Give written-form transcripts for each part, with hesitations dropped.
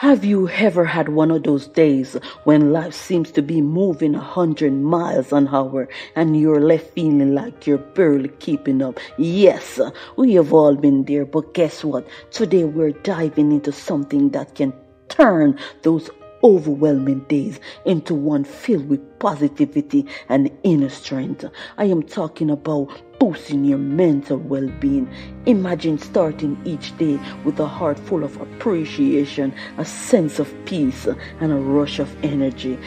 Have you ever had one of those days when life seems to be moving 100 miles an hour and you're left feeling like you're barely keeping up? Yes, we have all been there, but guess what? Today we're diving into something that can turn those overwhelming days into one filled with positivity and inner strength. I am talking about boosting your mental well-being. Imagine starting each day with a heart full of appreciation, a sense of peace, and a rush of energy.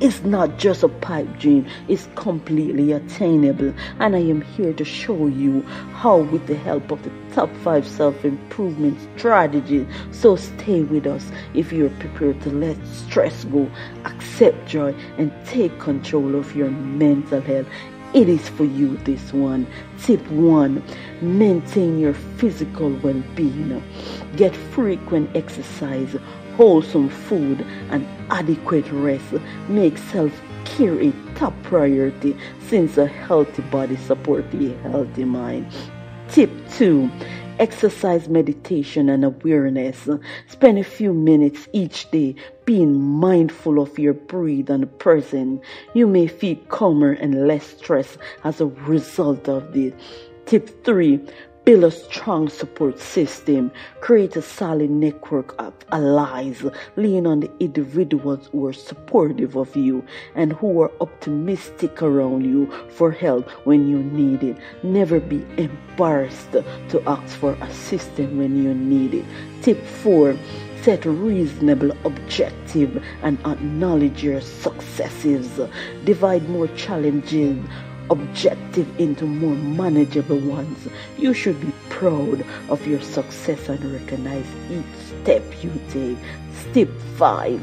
It's not just a pipe dream, it's completely attainable, and I am here to show you how with the help of the top 5 self-improvement strategies. So stay with us if you're prepared to let stress go, accept joy, and take control of your mental health. It is for you, this one. Tip 1, maintain your physical well-being. Get frequent exercise, wholesome food, and adequate rest. Make self-care a top priority, since a healthy body supports a healthy mind. Tip 2, exercise, meditation, and awareness. Spend a few minutes each day being mindful of your breath and present. You may feel calmer and less stressed as a result of this. Tip 3, build a strong support system. Create a solid network of allies. Lean on the individuals who are supportive of you and who are optimistic around you for help when you need it. Never be embarrassed to ask for assistance when you need it. Tip 4, set reasonable objectives and acknowledge your successes. Divide more challenging objective into more manageable ones. You should be proud of your success and recognize each step you take. Step 5,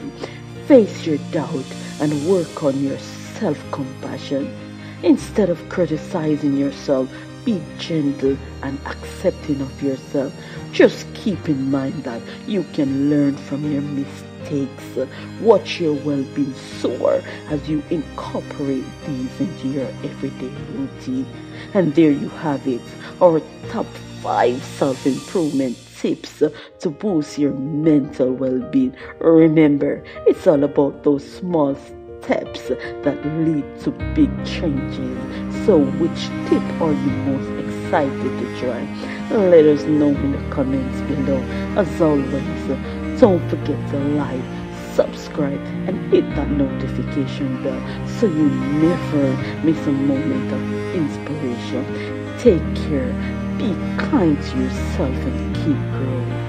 face your doubt and work on your self-compassion. Instead of criticizing yourself, be gentle and accepting of yourself. Just keep in mind that you can learn from your mistakes. Watch your well-being soar as you incorporate these into your everyday routine. And there you have it, our top 5 self-improvement tips to boost your mental well-being. Remember, it's all about those small steps that lead to big changes. So which tip are you most excited to try? Let us know in the comments below. As always, don't forget to like, subscribe, and hit that notification bell so you never miss a moment of inspiration. Take care, be kind to yourself, and keep growing.